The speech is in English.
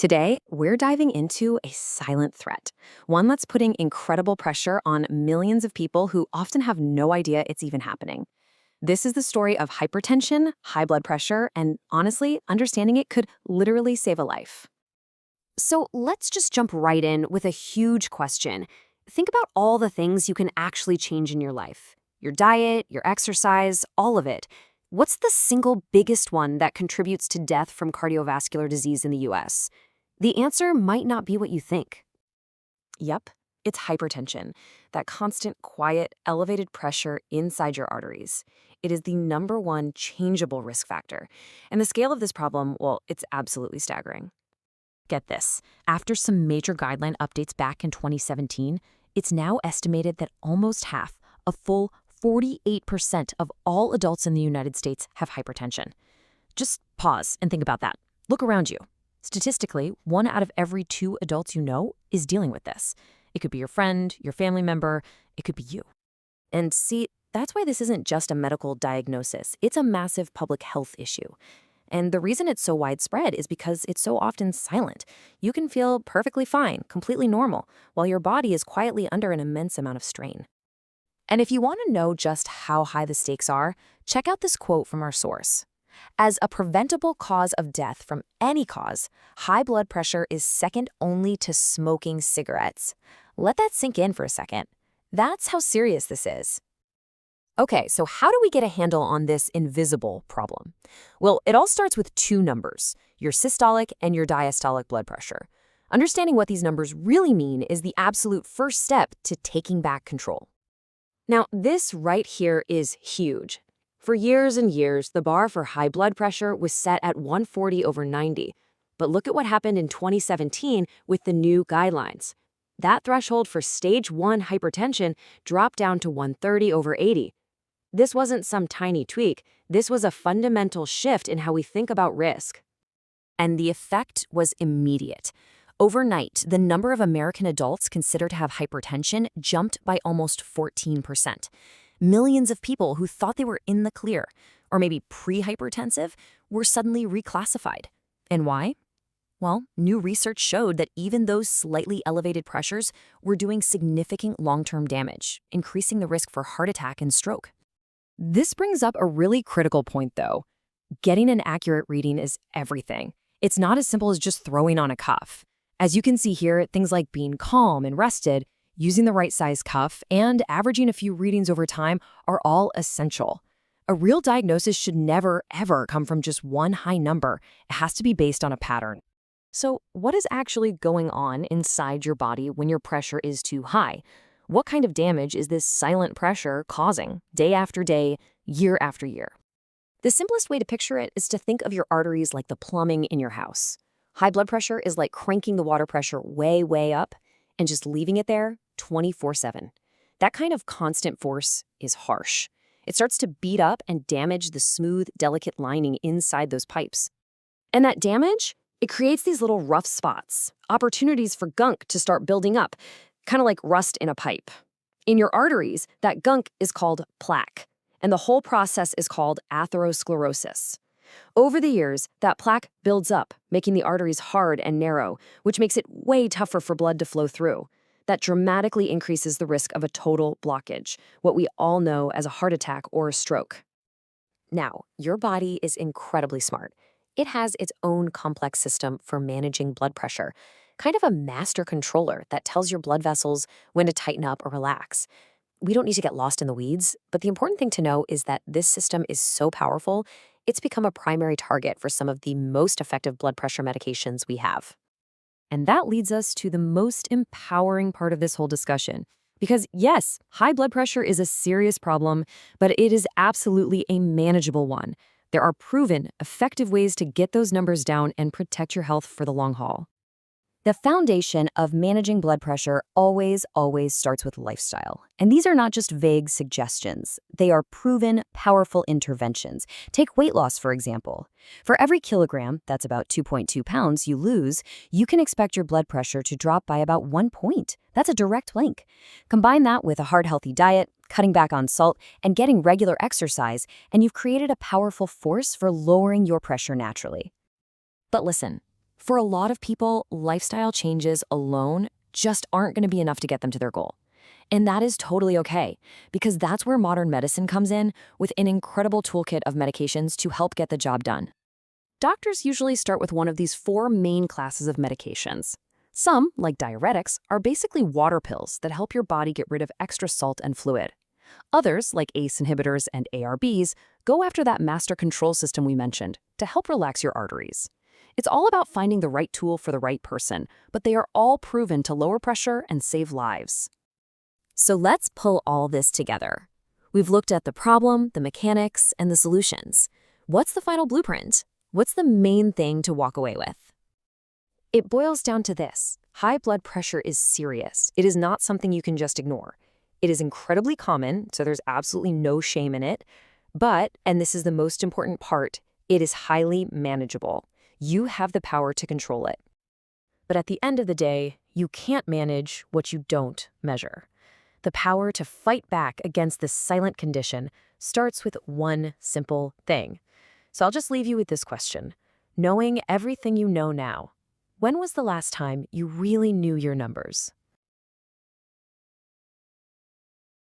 Today, we're diving into a silent threat, one that's putting incredible pressure on millions of people who often have no idea it's even happening. This is the story of hypertension, high blood pressure, and honestly, understanding it could literally save a life. So let's just jump right in with a huge question. Think about all the things you can actually change in your life. Your diet, your exercise, all of it. What's the single biggest one that contributes to death from cardiovascular disease in the US? The answer might not be what you think. Yep, it's hypertension, that constant, quiet, elevated pressure inside your arteries. It is the number one changeable risk factor. And the scale of this problem, well, it's absolutely staggering. Get this, after some major guideline updates back in 2017, it's now estimated that almost half, a full 48% of all adults in the United States have hypertension. Just pause and think about that. Look around you. Statistically, 1 out of every 2 adults you know is dealing with this. It could be your friend, your family member, it could be you. And see, that's why this isn't just a medical diagnosis. It's a massive public health issue. And the reason it's so widespread is because it's so often silent. You can feel perfectly fine, completely normal, while your body is quietly under an immense amount of strain. And if you want to know just how high the stakes are, check out this quote from our source. As a preventable cause of death from any cause, high blood pressure is second only to smoking cigarettes. Let that sink in for a second. That's how serious this is. Okay, so how do we get a handle on this invisible problem? Well, it all starts with 2 numbers, your systolic and your diastolic blood pressure. Understanding what these numbers really mean is the absolute first step to taking back control. Now, this right here is huge. For years and years, the bar for high blood pressure was set at 140/90. But look at what happened in 2017 with the new guidelines. That threshold for stage 1 hypertension dropped down to 130/80. This wasn't some tiny tweak. This was a fundamental shift in how we think about risk. And the effect was immediate. Overnight, the number of American adults considered to have hypertension jumped by almost 14%. Millions of people who thought they were in the clear, or maybe pre-hypertensive, were suddenly reclassified. And why? Well, new research showed that even those slightly elevated pressures were doing significant long-term damage, increasing the risk for heart attack and stroke. This brings up a really critical point, though. Getting an accurate reading is everything. It's not as simple as just throwing on a cuff. As you can see here, things like being calm and rested, using the right size cuff, and averaging a few readings over time are all essential. A real diagnosis should never, ever come from just one high number. It has to be based on a pattern. So, what is actually going on inside your body when your pressure is too high? What kind of damage is this silent pressure causing day after day, year after year? The simplest way to picture it is to think of your arteries like the plumbing in your house. High blood pressure is like cranking the water pressure way, way up and just leaving it there 24/7. That kind of constant force is harsh. It starts to beat up and damage the smooth, delicate lining inside those pipes. And that damage, it creates these little rough spots, opportunities for gunk to start building up, kind of like rust in a pipe. In your arteries, that gunk is called plaque, and the whole process is called atherosclerosis. Over the years, that plaque builds up, making the arteries hard and narrow, which makes it way tougher for blood to flow through. That dramatically increases the risk of a total blockage, what we all know as a heart attack or a stroke. Now, your body is incredibly smart. It has its own complex system for managing blood pressure, kind of a master controller that tells your blood vessels when to tighten up or relax. We don't need to get lost in the weeds, but the important thing to know is that this system is so powerful, it's become a primary target for some of the most effective blood pressure medications we have. And that leads us to the most empowering part of this whole discussion. Because yes, high blood pressure is a serious problem, but it is absolutely a manageable one. There are proven, effective ways to get those numbers down and protect your health for the long haul. The foundation of managing blood pressure always starts with lifestyle. And these are not just vague suggestions. They are proven, powerful interventions. Take weight loss, for example. For every kilogram, that's about 2.2 pounds, you lose, you can expect your blood pressure to drop by about 1 point. That's a direct link. Combine that with a heart-healthy diet, cutting back on salt, and getting regular exercise, and you've created a powerful force for lowering your pressure naturally. But listen, For a lot of people, lifestyle changes alone just aren't going to be enough to get them to their goal. And that is totally okay, because that's where modern medicine comes in with an incredible toolkit of medications to help get the job done. Doctors usually start with one of these four main classes of medications. Some, like diuretics, are basically water pills that help your body get rid of extra salt and fluid. Others, like ACE inhibitors and ARBs, go after that master control system we mentioned to help relax your arteries. It's all about finding the right tool for the right person, but they are all proven to lower pressure and save lives. So let's pull all this together. We've looked at the problem, the mechanics, and the solutions. What's the final blueprint? What's the main thing to walk away with? It boils down to this. High blood pressure is serious. It is not something you can just ignore. It is incredibly common, so there's absolutely no shame in it. But, and this is the most important part, it is highly manageable. You have the power to control it. But at the end of the day, you can't manage what you don't measure. The power to fight back against this silent condition starts with one simple thing. So I'll just leave you with this question. Knowing everything you know now, when was the last time you really knew your numbers?